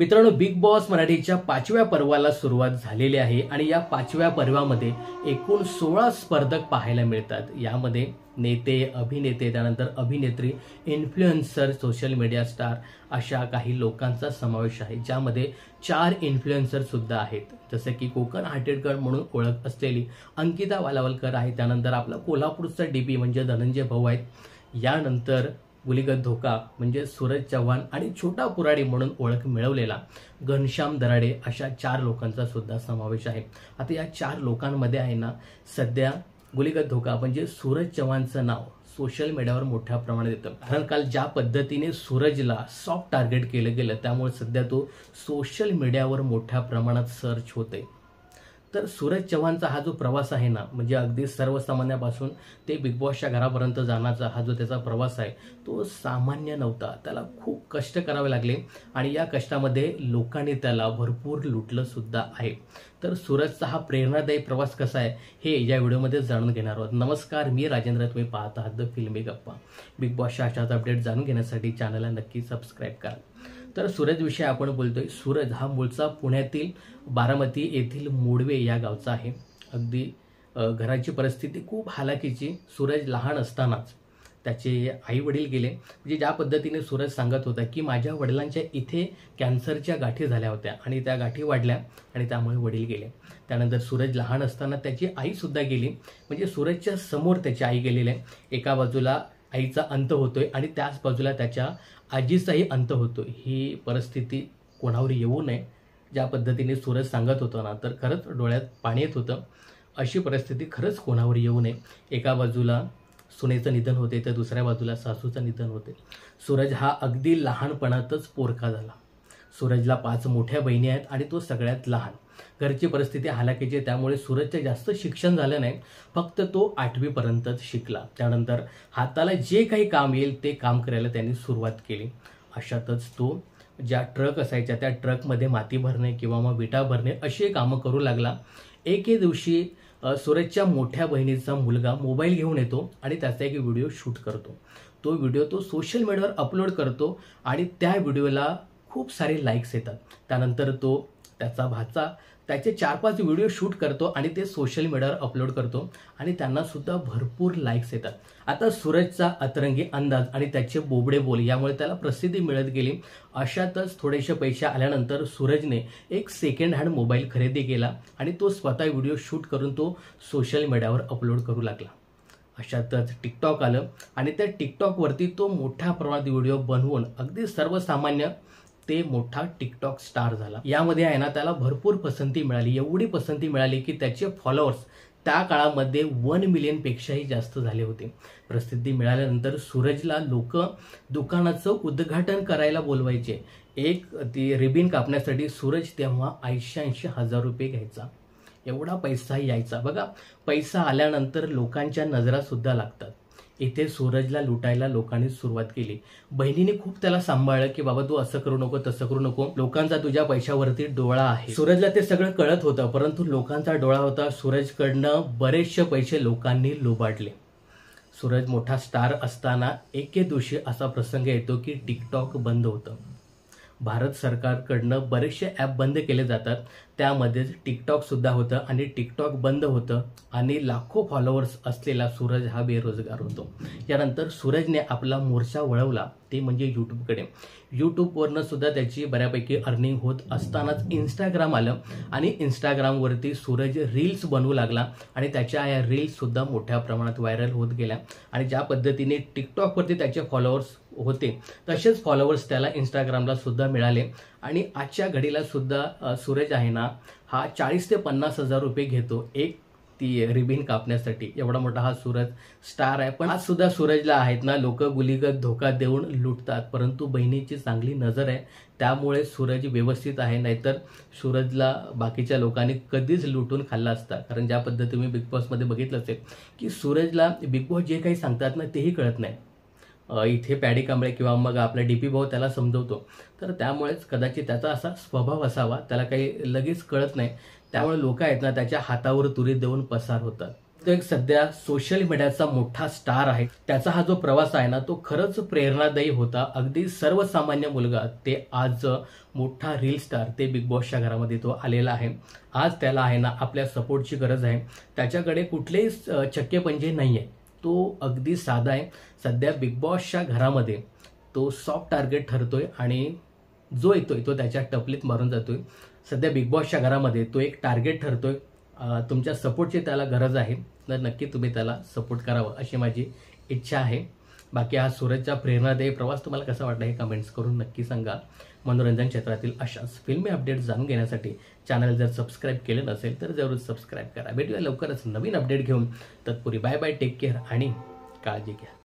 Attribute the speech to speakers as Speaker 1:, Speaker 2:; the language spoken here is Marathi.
Speaker 1: मित्रांनो, बिग बॉस मराठीच्या 5व्या पर्वाला सुरुवात झालेली आहे आणि या 5व्या पर्वामध्ये एकूण 16 स्पर्धक पाहायला मिळतात। यामध्ये नेते, अभिनेते, त्यानंतर अभिनेत्री, इन्फ्लुएन्सर, सोशल मीडिया स्टार अशा काही लोकांचा समावेश आहे, ज्यामध्ये 4 इन्फ्लुएन्सर सुद्धा आहेत, जसे की कोकण हार्टेड गर्ल म्हणून ओळख असलेली अंकिता वालावलकर आहे, त्यानंतर आपला कोल्हापूरचा डीपी म्हणजे धनंजय भाऊ आहेत, यानंतर गुलीगत धोका म्हणजे सूरज चव्हाण आणि छोटा पुराडी म्हणून ओळख मिळवलेला घनश्याम दराडे अशा 4 लोकांचा सुद्धा समावेश आहे। आता या 4 लोकांमध्ये आहे ना, सध्या गुलीगत धोका म्हणजे सूरज चव्हाणचं नाव सोशल मीडियावर मोठ्या प्रमाणात येतं, कारण काल ज्या पद्धतीने सूरजला सॉफ्ट टार्गेट केलं गेलं त्यामुळे सध्या तो सोशल मीडियावर मोठ्या प्रमाणात सर्च होते। तर सूरज चव्हाणचा हा जो प्रवास आहे ना, म्हणजे अगदी सर्वसामान्यापासून ते बिग बॉसच्या घरापर्यंत जाण्याचा हा जो त्याचा प्रवास आहे तो सामान्य नव्हता। त्याला खूप कष्ट करावे लागले आणि या कष्टामध्ये लोकांनी त्याला भरपूर लुटलं सुद्धा आहे। तर सूरजचा हा प्रेरणादायी प्रवास कसा आहे हे या व्हिडिओमध्ये जाणून घेणार आहोत। नमस्कार, मी राजेंद्र, तुम्ही पाहत आहात द फिल्मी गप्पा। बिग बॉसच्या अशाच अपडेट जाणून घेण्यासाठी चॅनलला नक्की सबस्क्राईब करा। तर सूरज विषयी आपण बोलतोय। सूरज हा मूळचा पुण्यातील बारामती येथील मोडवे या गावचा आहे। अगदी घराची परिस्थिती खूप हालाकीची। सूरज लहान असतानाच त्याचे आई वडील गेले, म्हणजे ज्या पद्धतीने सूरज सांगत होता की माझ्या वडिलांच्या इथे कॅन्सरच्या गाठी झाल्या होत्या आणि त्या गाठी वाढल्या आणि त्यामुळे वडील गेले। त्यानंतर सूरज लहान असताना त्याची आई सुद्धा गेली, म्हणजे सूरजच्या समोर त्याची आई गेलेली आहे। एका बाजूला आईचा अंत होतोय आणि त्याच बाजूला त्याच्या आजीचाही अंत होतो। ही परिस्थिती कोणावर येऊ नये, ज्या पद्धतीने सूरज सांगत होता ना, तर खरंच डोळ्यात पाणी येत होतं। अशी परिस्थिती खरंच कोणावर येऊ नये। एका बाजूला सुनेचं निधन होते तर दुसऱ्या बाजूला सासूचं निधन होते। सूरज हा अगदी लहानपणातच पोरका झाला। सूरजला 5 मोठ्या बहिणी आहेत आणि तो सगळ्यात लहान। घरची परिस्थिती हालाकीची, त्यामुळे सूरजचं जास्त शिक्षण झालं नाही, फक्त तो 8वी पर्यंतच शिकला। त्यानंतर हाताला जे काही काम येईल ते काम करायला त्यांनी सुरुवात केली। अशातच तो ज्या ट्रक असायच्या त्या ट्रकमध्ये माती भरणे किंवा मग विटा भरणे अशी कामं करू लागला। एके दिवशी सूरजच्या मोठ्या बहिणीचा मुलगा मोबाईल घेऊन येतो आणि त्याचा एक व्हिडिओ शूट करतो। तो व्हिडिओ तो सोशल मीडियावर अपलोड करतो आणि त्या व्हिडिओला खूप सारे लाईक्स येतात। त्यानंतर तो त्याचा भाचा त्याचे 4-5 व्हिडिओ शूट करतो आणि ते सोशल मीडियावर अपलोड करतो आणि त्यांना सुद्धा भरपूर लाईक्स येतात। आता सूरजचा अतरंगी अंदाज आणि त्याचे बोबडे बोल यामुळे त्याला प्रसिद्धी मिळत गेली। अशातच थोडेसे पैसे आल्यानंतर सूरजने एक सेकंड हँड मोबाईल खरेदी केला आणि तो स्वतः व्हिडिओ शूट करून तो सोशल मीडियावर अपलोड करू लागला। अशातच टिकटॉक आलं आणि त्या टिकटॉकवरती तो मोठ्या प्रमाणात व्हिडिओ बनवून अगदी सर्वसामान्य ते मोठा टिकटॉक स्टार झाला। यामध्ये आहे ना, त्याला भरपूर पसंती मिळाली, एवढी पसंती मिळाली की त्याचे फॉलोअर्स त्या काळामध्ये 1 मिलियन पेक्षाही जास्त झाले होते। प्रसिद्धी मिळाल्यानंतर सूरजला लोक दुकानाचं उद्घाटन करायला बोलवायचे। एक ती रिबीन कापण्यासाठी सूरज तेव्हा 80-80 हजार रुपये घ्यायचा, एवढा पैसा यायचा। बघा, पैसा आल्यानंतर लोकांच्या नजरा सुद्धा लागतात। इथे सूरजला लुटायला लोकांनी सुरुवात केली। बहिणीने खूप त्याला सांभाळलं की बाबा तू असं करू नको, तसं करू नको, लोकांचा तुझ्या पैशावरती डोळा आहे। सूरजला ते सगळं कळत होतं, परंतु लोकांचा डोळा होता। सूरजकडनं बरेचसे पैसे लोकांनी लुबाडले। सूरज मोठा स्टार असताना एके दिवशी असा प्रसंग येतो की टिकटॉक बंद होतं। भारत सरकारकडनं बरेचसे ॲप बंद केले जातात, त्यामध्येच टिकटॉक सुद्धा होतं आणि टिकटॉक बंद होतं आणि लाखो फॉलोअर्स असलेला सूरज हा बेरोजगार होतो। यानंतर सूरजने आपला मोर्चा वळवला, ते म्हणजे यूट्यूबकडे। यूट्यूबवरनं सुद्धा त्याची बऱ्यापैकी अर्निंग होत असतानाच इंस्टाग्राम आलं आणि इंस्टाग्रामवरती सूरज रील्स बनवू लागला आणि त्याच्या या रील्स सुद्धा मोठ्या प्रमाणात व्हायरल होत गेल्या आणि ज्या पद्धतीने टिकटॉकवरती त्याचे फॉलोअर्स होते तसेच फॉलोअर्स त्याला इंस्टाग्रामला सुद्धा मिळाले आणि आजच्या घडीला सुद्धा सूरज आहे ना, हा 40 ते 50 हजार रुपये घेतो एक ती रिबीन कापण्यासाठी। एवढा मोठा हा सूरज स्टार आहे, पण आज सुद्धा सूरजला आहेत ना लोक गुलीगत धोका देऊन लुटतात, परंतु बहिणीची चांगली नजर आहे त्यामुळे सूरज व्यवस्थित आहे। नाहीतर सूरजला बाकीच्या लोकांनी कधीच लुटून खाल्ला असता, कारण ज्या पद्धतीने तुम्ही बिग बॉसमध्ये बघितलं असेल की सूरजला बिग बॉस जे काही सांगतात ना तेही कळत नाही। इथे पॅडी कांबळे किंवा मग आपला डीपी भाऊ त्याला समजवतो, तर त्यामुळेच कदाचित त्याचा असा स्वभाव असावा, त्याला काही लगेच कळत नाही, त्यामुळे लोक आहेत ना त्याच्या हातावर तुरी देऊन पसार होतात। तो एक सध्या सोशल मीडियाचा मोठा स्टार आहे. त्याचा हा जो प्रवास आहे ना तो खरंच प्रेरणादायी होता. अगदी सर्वसामान्य मुलगा ते आज मोठा रील स्टार, ते बिग बॉसच्या घरामध्ये तो आलेला आहे. आज त्याला आहे ना आपल्या सपोर्टची गरज आहे. त्याच्याकडे कुठलेही चक्केपंजे नाही आहे. तो अगदी साधा आहे. सध्या बिग बॉसच्या घरामध्ये तो सॉफ्ट टार्गेट ठरतोय आणि जो येतोय तो त्याच्या टपलीत मारून जातोय. सध्या बिग बॉसच्या घरामध्ये तो एक टार्गेट ठरतोय. तुमच्या सपोर्टची त्याला गरज आहे, तर नक्की तुम्ही त्याला सपोर्ट करावं अशी माझी इच्छा आहे. बाकी हा सूरजचा प्रेरणादायी प्रवास तुम्हाला कसा वाटला हे कमेंट्स करून नक्की सांगा. मनोरंजन क्षेत्रातील अशाच फिल्मी अपडेट जाणून घेण्यासाठी चॅनल जर सबस्क्राईब केलं नसेल तर जरूर सबस्क्राईब करा. भेटूया लवकरच नवीन अपडेट घेऊन. तत्पूर्वी बाय बाय, टेक केअर आणि काळजी घ्या.